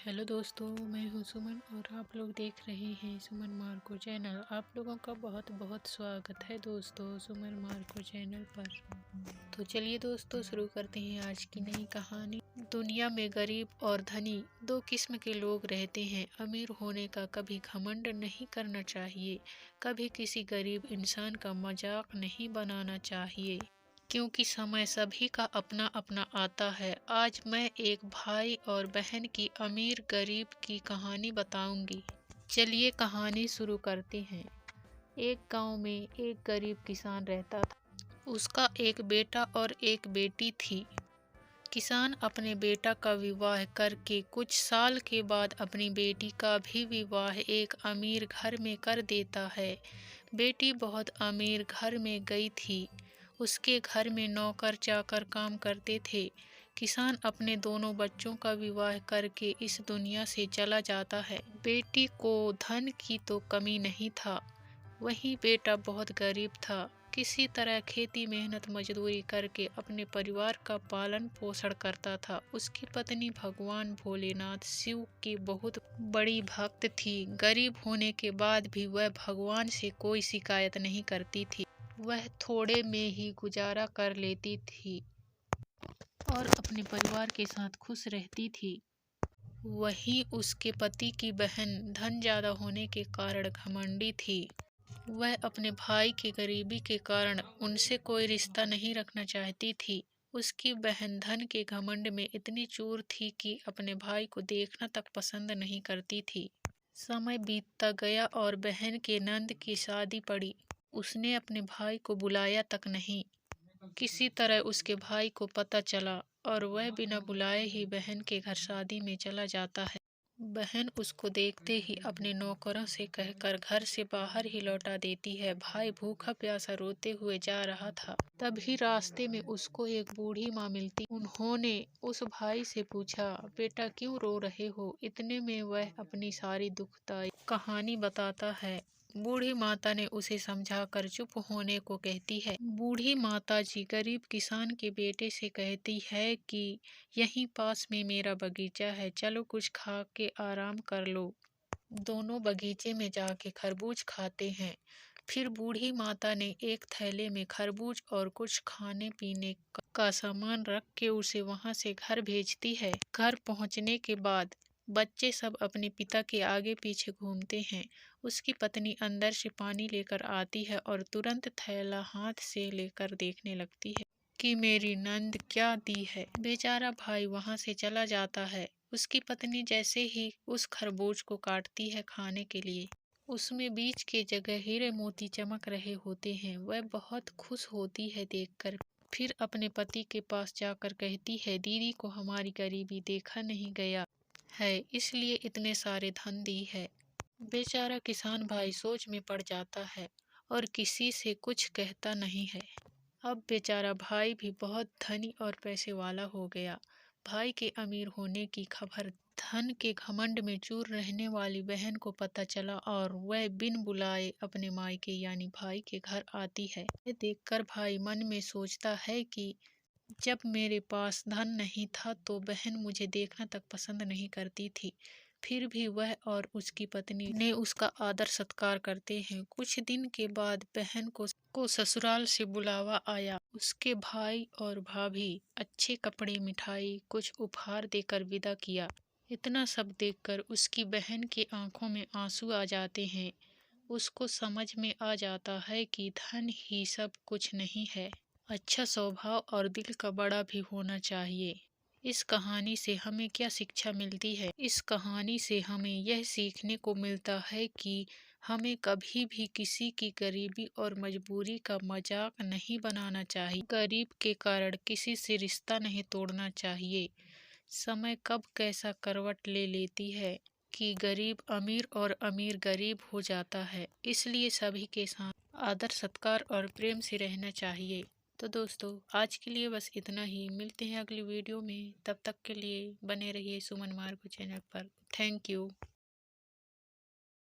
Hello दोस्तों, मैं हूं सुमन और आप लोग देख रहे हैं सुमन मार्को चैनल। आप लोगों का बहुत बहुत स्वागत है दोस्तों सुमन मार्को चैनल पर। तो चलिए दोस्तों शुरू करते हैं आज की नई कहानी। दुनिया में गरीब और धनी दो किस्म के लोग रहते हैं। अमीर होने का कभी घमंड नहीं करना चाहिए, कभी किसी गरीब इंसान का मजाक नहीं बनाना चाहिए, क्योंकि समय सभी का अपना अपना आता है। आज मैं एक भाई और बहन की अमीर गरीब की कहानी बताऊंगी। चलिए कहानी शुरू करते हैं। एक गांव में एक गरीब किसान रहता था। उसका एक बेटा और एक बेटी थी। किसान अपने बेटा का विवाह करके कुछ साल के बाद अपनी बेटी का भी विवाह एक अमीर घर में कर देता है। बेटी बहुत अमीर घर में गई थी। उसके घर में नौकर चाकर काम करते थे। किसान अपने दोनों बच्चों का विवाह करके इस दुनिया से चला जाता है। बेटी को धन की तो कमी नहीं था, वहीं बेटा बहुत गरीब था। किसी तरह खेती मेहनत मजदूरी करके अपने परिवार का पालन पोषण करता था। उसकी पत्नी भगवान भोलेनाथ शिव की बहुत बड़ी भक्त थी। गरीब होने के बाद भी वह भगवान से कोई शिकायत नहीं करती थी। वह थोड़े में ही गुजारा कर लेती थी और अपने परिवार के साथ खुश रहती थी। वहीं उसके पति की बहन धन ज्यादा होने के कारण घमंडी थी। वह अपने भाई की गरीबी के कारण उनसे कोई रिश्ता नहीं रखना चाहती थी। उसकी बहन धन के घमंड में इतनी चूर थी कि अपने भाई को देखना तक पसंद नहीं करती थी। समय बीतता गया और बहन के नंद की शादी पड़ी। उसने अपने भाई को बुलाया तक नहीं। किसी तरह उसके भाई को पता चला और वह बिना बुलाए ही बहन के घर शादी में चला जाता है। बहन उसको देखते ही अपने नौकरों से कहकर घर से बाहर ही लौटा देती है। भाई भूखा प्यासा रोते हुए जा रहा था, तभी रास्ते में उसको एक बूढ़ी माँ मिलती। उन्होंने उस भाई से पूछा, बेटा क्यों रो रहे हो? इतने में वह अपनी सारी दुखदाई कहानी बताता है। बूढ़ी माता ने उसे समझाकर चुप होने को कहती है। बूढ़ी माता जी गरीब किसान के बेटे से कहती है कि यहीं पास में मेरा बगीचा है, चलो कुछ खा के आराम कर लो। दोनों बगीचे में जाके खरबूज खाते हैं। फिर बूढ़ी माता ने एक थैले में खरबूज और कुछ खाने पीने का सामान रख के उसे वहां से घर भेजती है। घर पहुंचने के बाद बच्चे सब अपने पिता के आगे पीछे घूमते हैं। उसकी पत्नी अंदर से पानी लेकर आती है और तुरंत थैला हाथ से लेकर देखने लगती है कि मेरी नंद क्या दी है। बेचारा भाई वहां से चला जाता है। उसकी पत्नी जैसे ही उस खरबूज को काटती है खाने के लिए, उसमें बीज के जगह हीरे मोती चमक रहे होते हैं। वह बहुत खुश होती है देखकर। फिर अपने पति के पास जाकर कहती है, दीदी को हमारी गरीबी देखा नहीं गया है, इसलिए इतने सारे धन दी है। बेचारा किसान भाई सोच में पड़ जाता है और किसी से कुछ कहता नहीं है। अब बेचारा भाई भी बहुत धनी और पैसे वाला हो गया। भाई के अमीर होने की खबर धन के घमंड में चूर रहने वाली बहन को पता चला और वह बिन बुलाए अपने मायके यानी भाई के घर आती है। ये देखकर भाई मन में सोचता है कि जब मेरे पास धन नहीं था तो बहन मुझे देखना तक पसंद नहीं करती थी। फिर भी वह और उसकी पत्नी ने उसका आदर सत्कार करते हैं। कुछ दिन के बाद बहन को ससुराल से बुलावा आया। उसके भाई और भाभी अच्छे कपड़े मिठाई कुछ उपहार देकर विदा किया। इतना सब देखकर उसकी बहन की आंखों में आंसू आ जाते हैं। उसको समझ में आ जाता है कि धन ही सब कुछ नहीं है, अच्छा स्वभाव और दिल का बड़ा भी होना चाहिए। इस कहानी से हमें क्या शिक्षा मिलती है? इस कहानी से हमें यह सीखने को मिलता है कि हमें कभी भी किसी की गरीबी और मजबूरी का मजाक नहीं बनाना चाहिए। गरीब के कारण किसी से रिश्ता नहीं तोड़ना चाहिए। समय कब कैसा करवट ले लेती है कि गरीब अमीर और अमीर गरीब हो जाता है। इसलिए सभी के साथ आदर सत्कार और प्रेम से रहना चाहिए। तो दोस्तों आज के लिए बस इतना ही। मिलते हैं अगली वीडियो में। तब तक के लिए बने रहिए सुमन मार्को चैनल पर। Thank you.